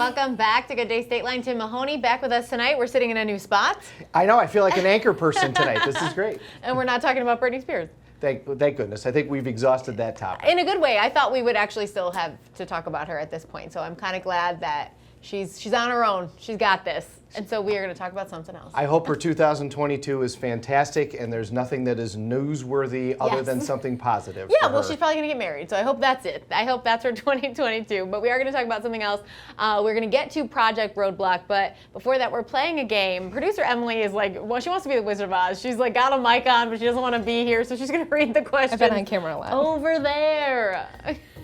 Welcome back to Good Day State Line. Tim Mahoney back with us tonight. We're sitting in a new spot. I know, I feel like an anchor person tonight. This is great. And we're not talking about Britney Spears. Thank goodness. I think we've exhausted that topic. In a good way. I thought we would actually still have to talk about her at this point. So I'm kind of glad that she's on her own. She's got this. And so we are going to talk about something else. I hope her 2022 is fantastic and there's nothing that is newsworthy other than something positive. Yeah, well, she's probably going to get married. So I hope that's it. I hope that's her 2022. But we are going to talk about something else. We're going to get to Project Roadblock. But before that, we're playing a game. Producer Emily is like, well, she wants to be the Wizard of Oz. She's like got a mic on, but she doesn't want to be here. So she's going to read the question. I've been on camera a lot. Over there.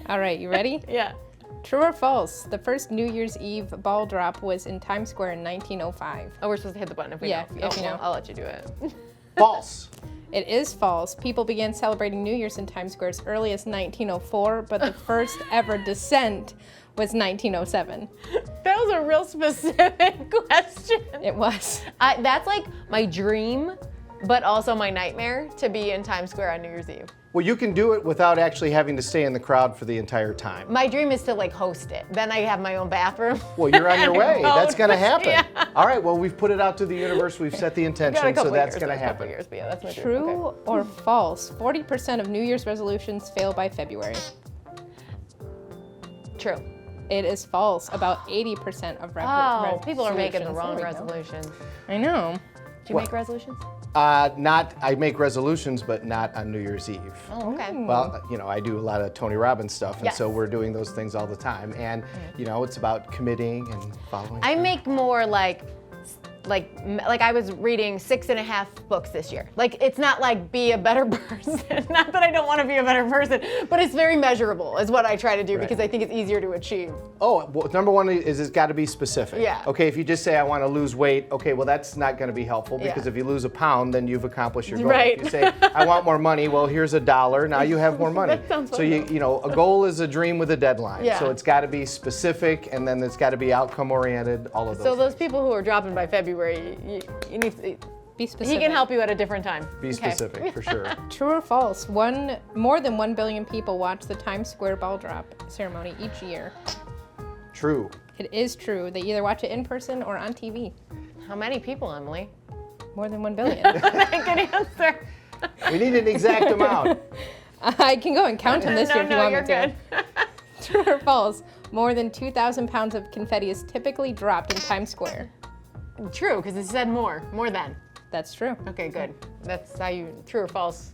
All right, you ready? Yeah. True or false? The first New Year's Eve ball drop was in Times Square in 1905. Oh, we're supposed to hit the button if we know. If you know. I'll let you do it. False. It is false. People began celebrating New Year's in Times Square as early as 1904, but the first ever descent was 1907. That was a real specific question. It was. That's like my dream, but also my nightmare, to be in Times Square on New Year's Eve. Well, you can do it without actually having to stay in the crowd for the entire time. My dream is to like host it. Then I have my own bathroom. Well, you're on your way. That's going to happen. Yeah. All right, well, we've put it out to the universe. We've set the intention, so that's going to happen. Years, but yeah, that's my dream. True Okay. or false? 40% of New Year's resolutions fail by February. True. It is false. About 80% of People are making the wrong resolutions. resolutions. I know. Do you make resolutions? I make resolutions, but not on New Year's Eve. Oh, okay. Well, I do a lot of Tony Robbins stuff, and Yes. so we're doing those things all the time. And, it's about committing and following. I make more like I was reading 6.5 books this year. Like, it's not like be a better person. Not that I don't want to be a better person, but it's very measurable is what I try to do because I think it's easier to achieve. Oh, well, number one is it's got to be specific. Yeah. Okay, if you just say I want to lose weight, okay, well that's not going to be helpful because if you lose a pound, then you've accomplished your goal. Right. If you say I want more money, well here's $1. Now you have more money. That sounds so fun, a goal is a dream with a deadline. Yeah. So it's got to be specific, and then it's got to be outcome oriented. All of those. So those people who are dropping by February, you need to Be specific. He can help you at a different time. Be specific, for sure. True or false? More than 1 billion people watch the Times Square ball drop ceremony each year. True. It is true. They either watch it in person or on TV. How many people, Emily? More than 1 billion. Good answer. We need an exact amount. I can go and count them this year if you want you're me to. good. True or false? More than 2,000 pounds of confetti is typically dropped in Times Square. True, because it said more than. That's true. Okay, good. That's how you, true or false,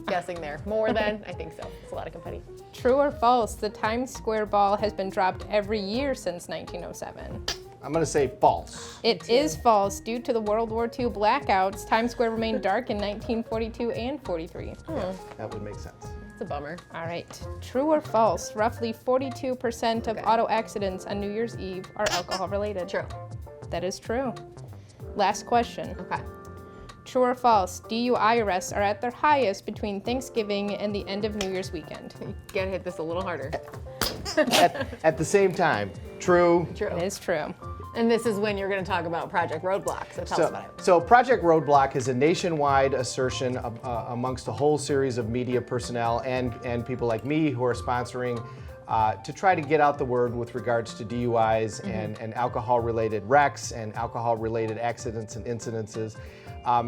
guessing there. More than, I think so. It's a lot of confetti. True or false? The Times Square ball has been dropped every year since 1907. I'm going to say false. It is false. Due to the World War II blackouts, Times Square remained dark in 1942 and 43. Yeah, that would make sense. It's a bummer. All right. True or false? Roughly 42% of auto accidents on New Year's Eve are alcohol related. True. That is true. Last question. Okay. True or false? DUI arrests are at their highest between Thanksgiving and the end of New Year's weekend. You gotta hit this a little harder. At the same time, true. True. It is true. And this is when you're going to talk about Project Roadblock, so tell us about it. So Project Roadblock is a nationwide assertion amongst a whole series of media personnel and people like me who are sponsoring to try to get out the word with regards to DUIs and alcohol-related wrecks and alcohol-related accidents and incidences.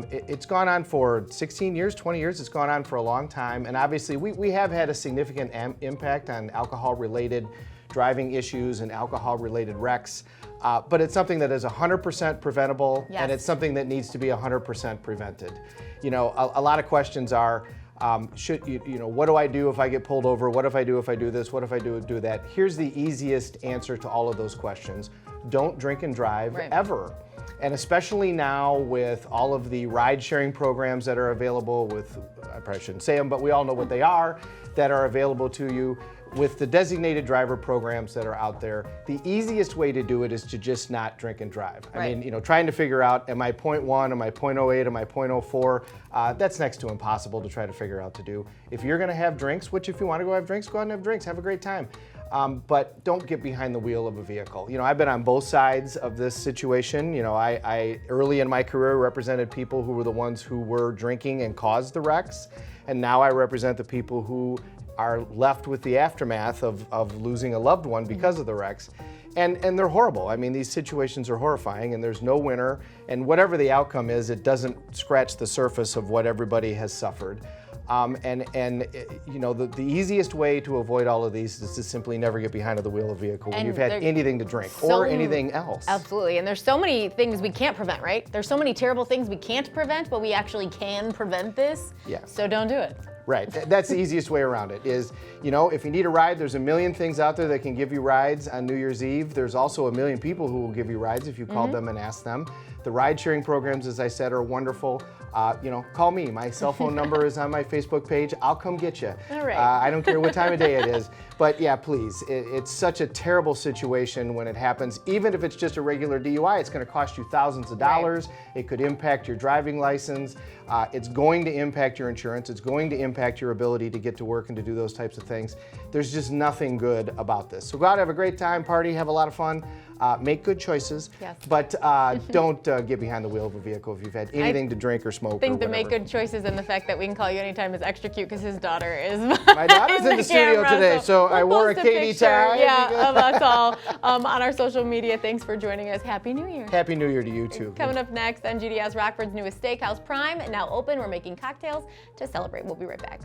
It's gone on for 16 years, 20 years. It's gone on for a long time. And obviously, we have had a significant impact on alcohol-related driving issues and alcohol-related wrecks. But it's something that is 100% preventable, Yes. and it's something that needs to be 100% prevented. A lot of questions are, what do I do if I get pulled over? What if I do if I do this? What if I do that? Here's the easiest answer to all of those questions. Don't drink and drive ever. And especially now with all of the ride-sharing programs that are available I probably shouldn't say them, but we all know what they are, that are available to you. With the designated driver programs that are out there, the easiest way to do it is to just not drink and drive. I mean, trying to figure out, am I 0.1, am I 0.08, am I 0.04? That's next to impossible to try to figure out to do. If you're gonna have drinks, which if you wanna go have drinks, go out and have drinks, have a great time. But don't get behind the wheel of a vehicle. I've been on both sides of this situation. I early in my career represented people who were the ones who were drinking and caused the wrecks. And now I represent the people who are left with the aftermath of losing a loved one because of the wrecks. And they're horrible. I mean, these situations are horrifying, and there's no winner. And whatever the outcome is, it doesn't scratch the surface of what everybody has suffered. You know, the easiest way to avoid all of these is to simply never get behind the wheel of a vehicle when you've had anything to drink or anything else. Absolutely, and there's so many things we can't prevent, right? There's so many terrible things we can't prevent, but we actually can prevent this. Yeah. So don't do it. Right, that's the easiest way around it is, you know, if you need a ride, there's a million things out there that can give you rides on New Year's Eve. There's also a million people who will give you rides if you call them and ask them. The ride sharing programs, as I said, are wonderful. You know, call me. My cell phone number is on my Facebook page. I'll come get you. All right. I don't care what time of day it is. But yeah, please, it's such a terrible situation when it happens. Even if it's just a regular DUI, it's going to cost you thousands of dollars. It could impact your driving license. It's going to impact your insurance. It's going to impact your ability to get to work and to do those types of things. There's just nothing good about this. So go out, have a great time, party, have a lot of fun. Make good choices, yes. but don't get behind the wheel of a vehicle if you've had anything to drink or smoke. I think or the make good choices and the fact that we can call you anytime is extra cute because his daughter is. My daughter's in the studio today, so I wore a Katie tie. Yeah, of us all on our social media. Thanks for joining us. Happy New Year. Happy New Year to you too. Coming up next, NGDS Rockford's newest steakhouse, Prime, now open. We're making cocktails to celebrate. We'll be right back.